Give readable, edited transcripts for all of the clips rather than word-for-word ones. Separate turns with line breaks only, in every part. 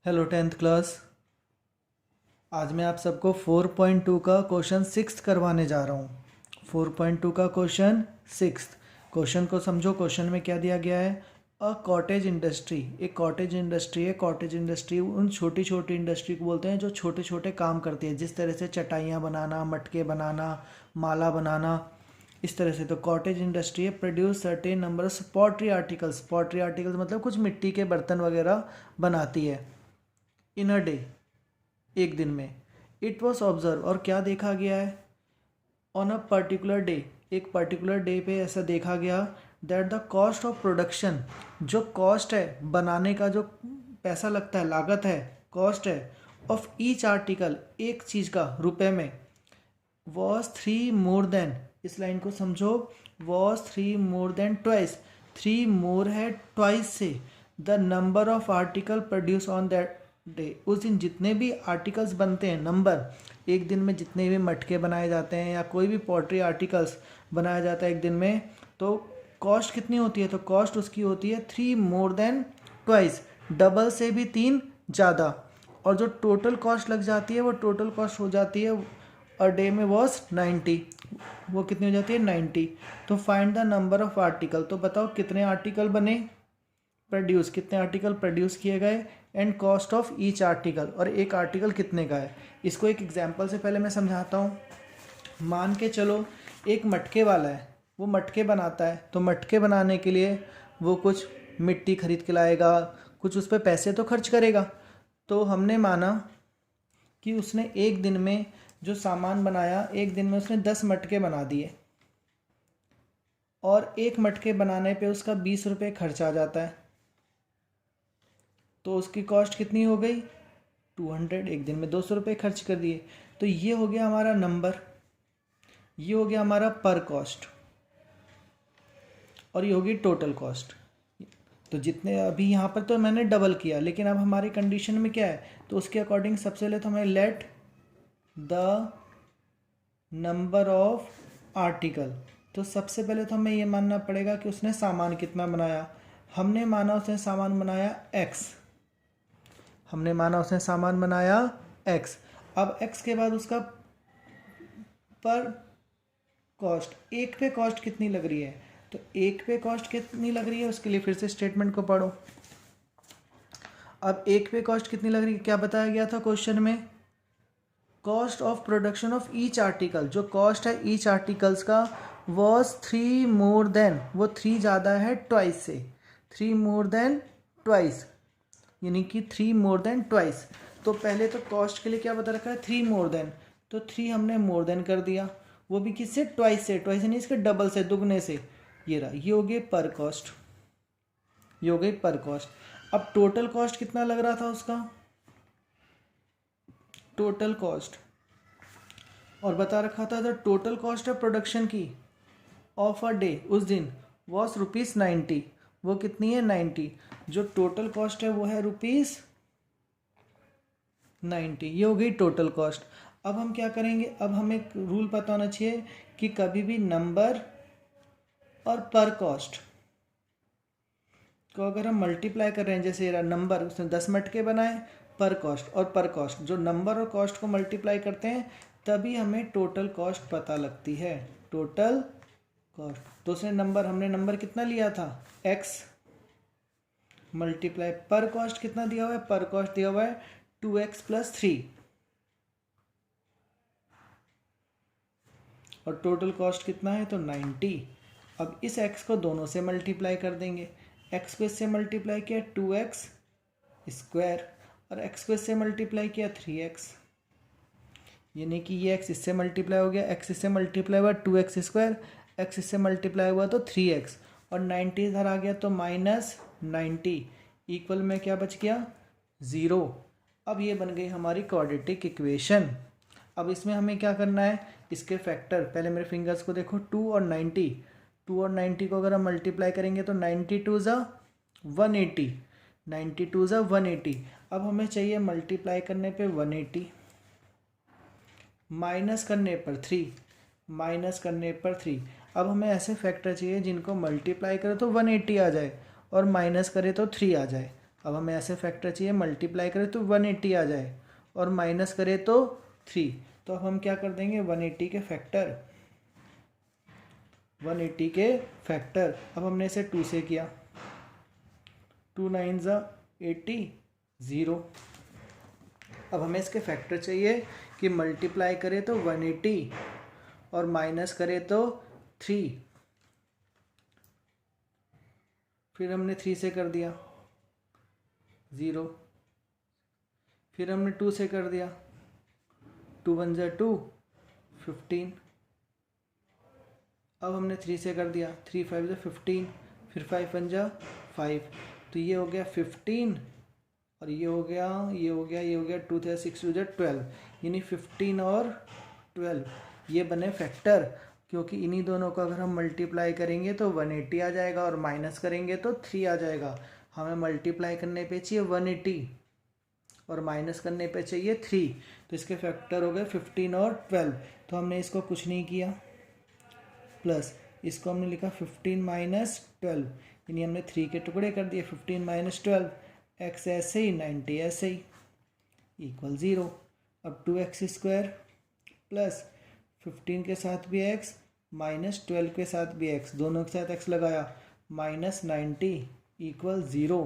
Hello tenth class. आज मैं आप सबको 4.2 का क्वेश्चन सिक्स्थ करवाने जा रहा हूँ। 4.2 का क्वेश्चन सिक्स्थ। क्वेश्चन को समझो। क्वेश्चन में क्या दिया गया है? अ कॉटेज इंडस्ट्री। एक कॉटेज इंडस्ट्री है। कॉटेज इंडस्ट्री उन छोटी छोटी इंडस्ट्री को बोलते हैं जो छोटे छोटे काम करती है, जिस तरह से चटाइयाँ बनाना, मटके बनाना, माला बनाना, इस तरह से। तो कॉटेज इंडस्ट्री है produce certain number of pottery articles. Pottery articles मतलब कुछ मिट्टी के बर्तन वगैरह बनाती है। इन अ डे, एक दिन में। इट वॉज ऑब्जर्व, और क्या देखा गया है? ऑन अ पर्टिकुलर डे, एक पर्टिकुलर डे पे ऐसा देखा गया that the cost of production, जो कॉस्ट है बनाने का, जो पैसा लगता है, लागत है, कॉस्ट है, ऑफ ईच आर्टिकल, एक चीज़ का रुपए में, वॉज थ्री मोर देन, इस लाइन को समझो, was three more than twice, three more है ट्वाइस से, the number of article produce on that day, उस दिन जितने भी आर्टिकल्स बनते हैं, नंबर, एक दिन में जितने भी मटके बनाए जाते हैं या कोई भी पॉटरी आर्टिकल्स बनाया जाता है एक दिन में, तो कॉस्ट कितनी होती है? तो कॉस्ट उसकी होती है three more than twice, double से भी तीन ज़्यादा। और जो टोटल कॉस्ट लग जाती है वो टोटल कॉस्ट हो जाती है और डे में वॉज 90, वो कितनी हो जाती है? 90। तो find the number of article, तो बताओ कितने आर्टिकल बने, प्रोड्यूस, कितने आर्टिकल प्रोड्यूस किए गए, and cost of each article, और एक आर्टिकल कितने का है। इसको एक एग्जांपल से पहले मैं समझाता हूँ। मान के चलो एक मटके वाला है, वो मटके बनाता है, तो मटके बनाने के लिए वो कुछ मिट्टी खरीद के लाएगा, कुछ उस पर पैसे तो खर्च करेगा। तो हमने माना कि उसने एक दिन में जो सामान बनाया, एक दिन में उसने 10 मटके बना दिए, और एक मटके बनाने पे उसका 20 रुपये खर्च आ जाता है। तो उसकी कॉस्ट कितनी हो गई? 200। एक दिन में 200 रुपये खर्च कर दिए। तो ये हो गया हमारा नंबर, ये हो गया हमारा पर कॉस्ट, और ये होगी टोटल कॉस्ट। तो जितने अभी यहाँ पर तो मैंने डबल किया, लेकिन अब हमारी कंडीशन में क्या है? तो उसके अकॉर्डिंग सबसे पहले तो हमें let the number of article, तो सबसे पहले तो हमें ये मानना पड़ेगा कि उसने सामान कितना बनाया। हमने माना उसने सामान बनाया एक्स, हमने माना उसने सामान बनाया एक्स। अब एक्स के बाद उसका पर कॉस्ट, एक पे कॉस्ट कितनी लग रही है? तो एक पे कॉस्ट कितनी लग रही है उसके लिए फिर से स्टेटमेंट को पढ़ो। अब एक पे कॉस्ट कितनी लग रही है, क्या बताया गया था क्वेश्चन में? Cost of production of each article, जो कॉस्ट है ईच आर्टिकल्स का, वॉज थ्री मोर देन, वो थ्री ज़्यादा है ट्वाइस से, थ्री मोर देन ट्वाइस, यानी कि थ्री मोर देन ट्वाइस। तो पहले तो कॉस्ट के लिए क्या बता रखा है? थ्री मोर देन, तो थ्री हमने मोर देन कर दिया, वो भी किससे? ट्वाइस से। ट्वाइस यानी इसके डबल से, दुगने से। ये रहा, ये हो गई पर कॉस्ट, ये हो गई पर कॉस्ट। अब टोटल कॉस्ट कितना लग रहा था उसका? टोटल कॉस्ट, और बता रखा था the total cost of production की ऑफ अ डे, उस दिन, वॉज रुपीज़ 90। वो कितनी है? 90। जो टोटल कॉस्ट है वो है रुपीज़ 90। ये हो गई टोटल कॉस्ट। अब हम क्या करेंगे? अब हमें एक रूल पता होना चाहिए कि कभी भी नंबर और पर कॉस्ट को अगर हम मल्टीप्लाई कर रहे हैं, जैसे ये नंबर, उसने 10 मटके बनाए, पर कॉस्ट, और पर कॉस्ट, जो नंबर और कॉस्ट को मल्टीप्लाई करते हैं तभी हमें टोटल कॉस्ट पता लगती है, टोटल कॉस्ट। तो उसने नंबर, हमने नंबर कितना लिया था? x, मल्टीप्लाई पर कॉस्ट कितना दिया हुआ है? पर कॉस्ट दिया हुआ है 2x + 3, और टोटल कॉस्ट कितना है? तो 90। अब इस x को दोनों से मल्टीप्लाई कर देंगे। x को इससे मल्टीप्लाई किया 2x स्क्वायर, और x को इससे मल्टीप्लाई किया 3x, यानी कि ये x इससे मल्टीप्लाई हो गया, x इससे मल्टीप्लाई हुआ 2x स्क्वायर, x इससे मल्टीप्लाई हुआ तो 3x, और 90 इधर आ गया तो -90, इक्वल में क्या बच गया? 0। अब ये बन गई हमारी क्वाड्रेटिक इक्वेशन। अब इसमें हमें क्या करना है? इसके फैक्टर, पहले मेरे फिंगर्स को देखो, 2 और 90, 2 और 90 को अगर हम मल्टीप्लाई करेंगे तो 92 ज़ा 180, 92 ज़ा 180। अब हमें चाहिए मल्टीप्लाई करने पे 180, माइनस करने पर 3, माइनस करने पर 3। अब हमें ऐसे फैक्टर चाहिए जिनको मल्टीप्लाई करें तो 180 आ जाए और माइनस करें तो 3 आ जाए। अब हमें ऐसे फैक्टर चाहिए, मल्टीप्लाई करें तो 180 आ जाए और माइनस करें तो 3। तो अब हम क्या कर देंगे, 180 के फैक्टर, 180 के फैक्टर। अब हमने इसे 2 से किया, 2 9 80, 0। अब हमें इसके फैक्टर चाहिए कि मल्टीप्लाई करें तो 180 और माइनस करें तो 3। फिर हमने 3 से कर दिया, 0। फिर हमने 2 से कर दिया, 2 1 2, 15। अब हमने 3 से कर दिया, 3 5 15, फिर 5 1 5। तो ये हो गया 15 और ये हो गया, ये हो गया, ये हो गया 2 थे 6 2 12, यानी 15 और 12 ये बने फैक्टर। क्योंकि इन्हीं दोनों को अगर हम मल्टीप्लाई करेंगे तो 180 आ जाएगा और माइनस करेंगे तो 3 आ जाएगा। हमें मल्टीप्लाई करने पे चाहिए 180 और माइनस करने पे चाहिए 3। तो इसके फैक्टर हो गए 15 और 12। तो हमने इसको कुछ नहीं किया, प्लस इसको हमने लिखा 15 माइनस 12, यानी हमने 3 के टुकड़े कर दिए, 15 माइनस 12, x ऐसे ही 90 ऐसे ही इक्वल 0। अब 2x स्क्वायर प्लस 15 के साथ भी x माइनस 12 के साथ भी x, दोनों के साथ x लगाया, माइनस 90 इक्वल 0।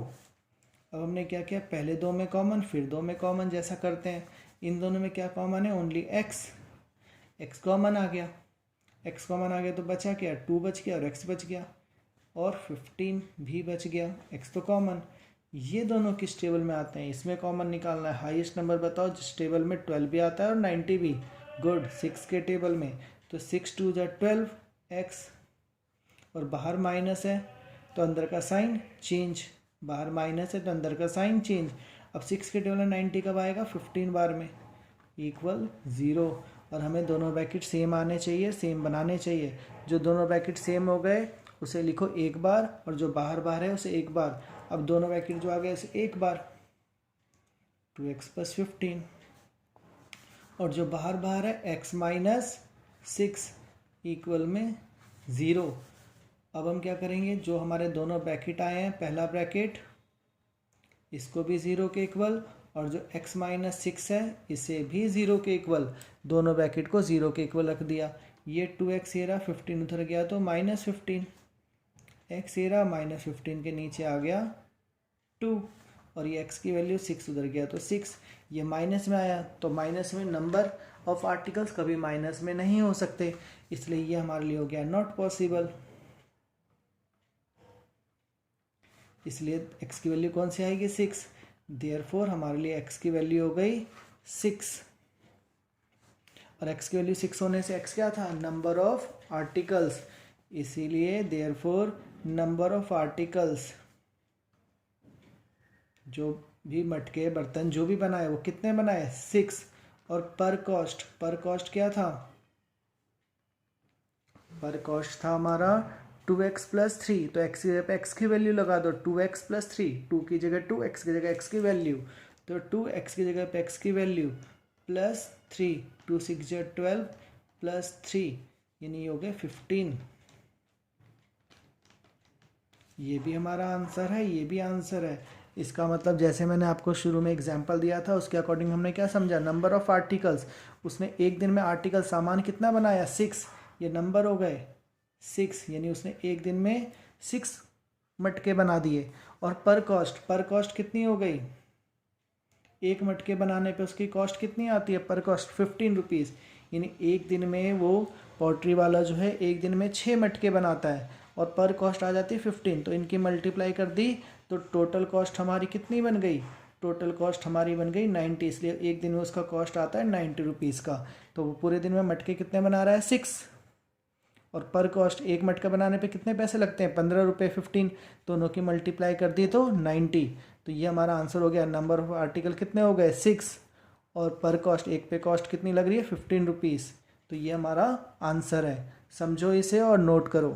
अब हमने क्या किया, पहले दो में कॉमन फिर दो में कॉमन, जैसा करते हैं। इन दोनों में क्या कॉमन है, ओनली x कॉमन आ गया, x कॉमन आ गया तो बचा क्या, 2 बच गया और x बच गया और 15 भी बच गया, x तो कॉमन। ये दोनों किस टेबल में आते हैं, इसमें कॉमन निकालना है। हाईएस्ट नंबर बताओ जिस टेबल में 12 भी आता है और 90 भी। गुड, 6 के टेबल में। तो 6 2 12 x और बाहर माइनस है तो अंदर का साइन चेंज, बाहर माइनस है तो अंदर का साइन चेंज। अब 6 के टेबल में 90 कब आएगा, 15 बार में, इक्वल 0। और हमें दोनों ब्रैकेट सेम आने चाहिए, सेम बनाने चाहिए। जो दोनों ब्रैकेट सेम हो गए उसे लिखो एक बार और जो बाहर बाहर है उसे एक बार। अब दोनों ब्रैकेट जो आ गए उसे एक बार, 2x + 15 और जो बाहर बाहर है x - 6 इक्वल में 0। अब हम क्या करेंगे, जो हमारे दोनों ब्रैकेट आए हैं, पहला ब्रैकेट इसको भी 0 के इक्वल और जो x - 6 है इसे भी 0 के इक्वल, दोनों ब्रैकेट को 0 के इक्वल रख दिया। ये 2x ये रहा, 15 उधर गया तो -15, x ये रहा, -15 के नीचे आ गया 2 और ये x की वैल्यू 6 उधर गया तो 6। ये माइनस में आया तो माइनस में नंबर ऑफ आर्टिकल्स कभी माइनस में नहीं हो सकते, इसलिए ये हमारे लिए हो गया नॉट पॉसिबल। इसलिए x की वैल्यू कौन सी आएगी, 6। देयरफॉर हमारे लिए x की वैल्यू हो गई 6 और x की वैल्यू 6 होने से x क्या था, नंबर ऑफ आर्टिकल्स। इसीलिए देयरफॉर नंबर ऑफ आर्टिकल्स, जो भी मटके बर्तन जो भी बनाए वो कितने बनाए, 6। और पर कॉस्ट क्या था, पर कॉस्ट था हमारा 2x + 3। तो x की जगह पे x की वैल्यू लगा दो, 2x + 3, 2 की जगह 2, x की जगह x की वैल्यू, तो 2x की जगह पे x की वैल्यू प्लस 3, 2 6 12 प्लस 3, यानी हो गए 15। ये भी हमारा आंसर है, ये भी आंसर है। इसका मतलब जैसे मैंने आपको शुरू में एग्जांपल दिया था उसके अकॉर्डिंग हमने क्या समझा, नंबर ऑफ आर्टिकल्स। उसने एक दिन में आर्टिकल सामान कितना बनाया, 6, ये नंबर हो गए 6, यानी उसने एक दिन में 6 मटके बना दिए। और पर कॉस्ट कितनी हो गई, एक मटके बनाने पे उसकी कॉस्ट कितनी आती है, पर कॉस्ट 15 रुपीज़, यानी एक दिन में वो पॉल्ट्री वाला जो है एक दिन में 6 मटके बनाता है और पर कॉस्ट आ जाती है 15। तो इनकी मल्टीप्लाई कर दी तो टोटल कॉस्ट हमारी कितनी बन गई, टोटल कॉस्ट हमारी बन गई 90। इसलिए एक दिन में उसका कॉस्ट आता है 90 रुपीज़ का। तो वो पूरे दिन में मटके कितने बना रहा है, 6। और पर कॉस्ट एक मटका बनाने पे कितने पैसे लगते हैं, 15 रुपये, 15, दोनों की मल्टीप्लाई कर दी तो 90। तो ये हमारा आंसर हो गया। नंबर ऑफ आर्टिकल कितने हो गए, 6 और पर कॉस्ट एक पे कॉस्ट कितनी लग रही है, 15 रुपीज़। तो ये हमारा आंसर है। समझो इसे और नोट करो।